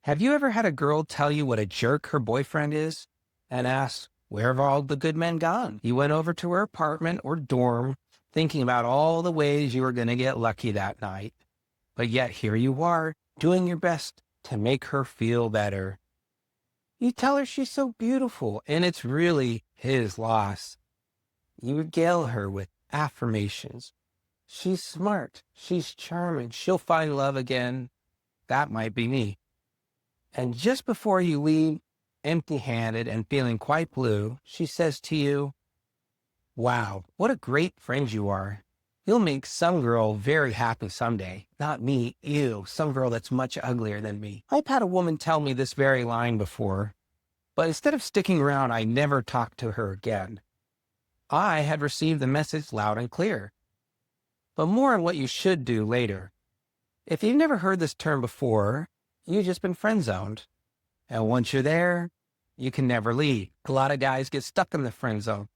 Have you ever had a girl tell you what a jerk her boyfriend is and ask, where have all the good men gone? You went over to her apartment or dorm thinking about all the ways you were going to get lucky that night. But yet here you are doing your best to make her feel better. You tell her she's so beautiful and it's really his loss. You regale her with affirmations. She's smart. She's charming. She'll find love again. That might be me. And just before you leave, empty-handed and feeling quite blue, she says to you, wow, what a great friend you are. You'll make some girl very happy someday. Not me, you, some girl that's much uglier than me. I've had a woman tell me this very line before, but instead of sticking around, I never talked to her again. I had received the message loud and clear. But more on what you should do later. If you've never heard this term before, you've just been friend-zoned. And once you're there, you can never leave. A lot of guys get stuck in the friend zone.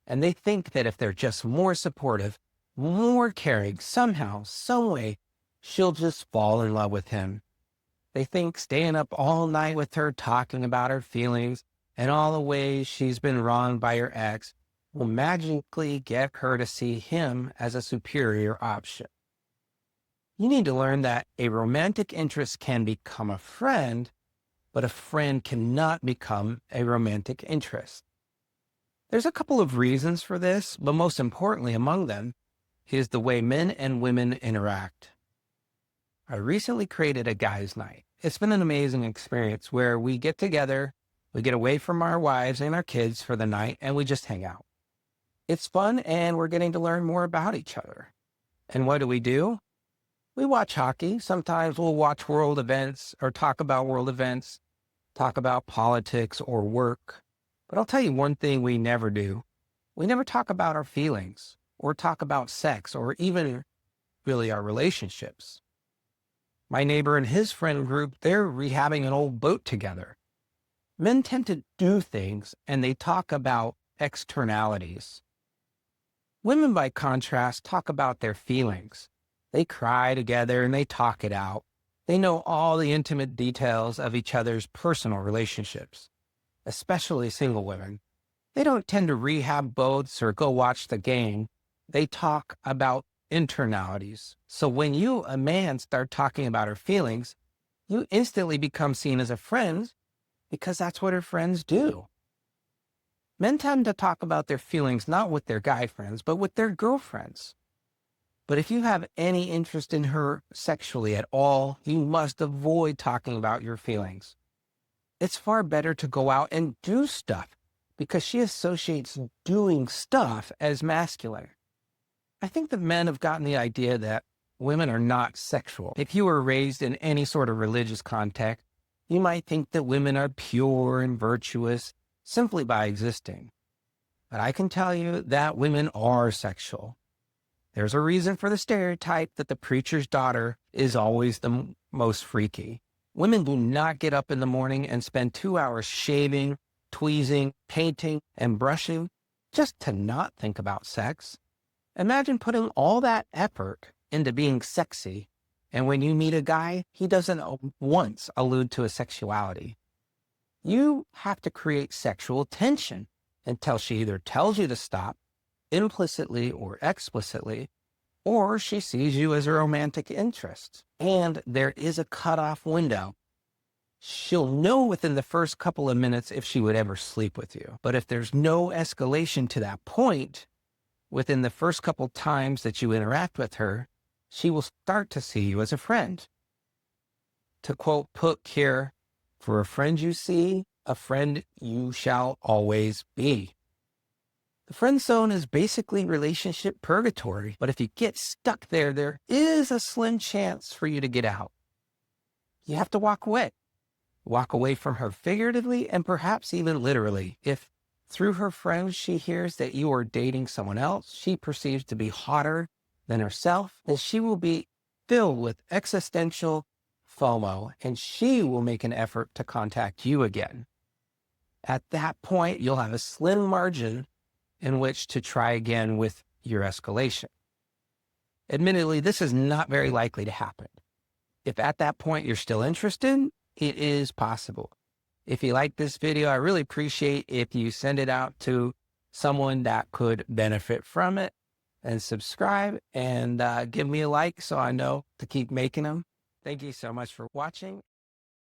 And they think that if they're just more supportive, more caring, somehow, some way, she'll just fall in love with him. They think staying up all night with her, talking about her feelings and all the ways she's been wronged by her ex will magically get her to see him as a superior option. You need to learn that a romantic interest can become a friend, but a friend cannot become a romantic interest. There's a couple of reasons for this, but most importantly among them is the way men and women interact. I recently created a guys' night. It's been an amazing experience where we get together, we get away from our wives and our kids for the night, and we just hang out. It's fun, and we're getting to learn more about each other. And what do? We watch hockey. Sometimes we'll watch world events or talk about world events, talk about politics or work. But I'll tell you one thing we never do. We never talk about our feelings or talk about sex or even really our relationships. My neighbor and his friend group, they're rehabbing an old boat together. Men tend to do things and they talk about externalities. Women, by contrast, talk about their feelings. They cry together and they talk it out. They know all the intimate details of each other's personal relationships, especially single women. They don't tend to rehab boats or go watch the game. They talk about internalities. So when you, a man, start talking about her feelings, you instantly become seen as a friend because that's what her friends do. Men tend to talk about their feelings not with their guy friends, but with their girlfriends. But if you have any interest in her sexually at all, you must avoid talking about your feelings. It's far better to go out and do stuff because she associates doing stuff as masculine. I think that men have gotten the idea that women are not sexual. If you were raised in any sort of religious context, you might think that women are pure and virtuous simply by existing. But I can tell you that women are sexual. There's a reason for the stereotype that the preacher's daughter is always the most freaky. Women do not get up in the morning and spend 2 hours shaving, tweezing, painting, and brushing just to not think about sex. Imagine putting all that effort into being sexy, and when you meet a guy, he doesn't once allude to his sexuality. You have to create sexual tension until she either tells you to stop, implicitly or explicitly, or she sees you as a romantic interest. And there is a cutoff window. She'll know within the first couple of minutes if she would ever sleep with you. But if there's no escalation to that point, within the first couple times that you interact with her, she will start to see you as a friend. To quote Pook here, for a friend you see, a friend you shall always be. The friend zone is basically relationship purgatory, but if you get stuck there, there is a slim chance for you to get out. You have to walk away. Walk away from her figuratively and perhaps even literally. If through her friends she hears that you are dating someone else she perceives to be hotter than herself, then she will be filled with existential FOMO and she will make an effort to contact you again. At that point, you'll have a slim margin in which to try again with your escalation. Admittedly, this is not very likely to happen. If at that point you're still interested, It is possible. If you like this video, I really appreciate if you send it out to someone that could benefit from it, and subscribe and give me a like so I know to keep making them. Thank you so much for watching.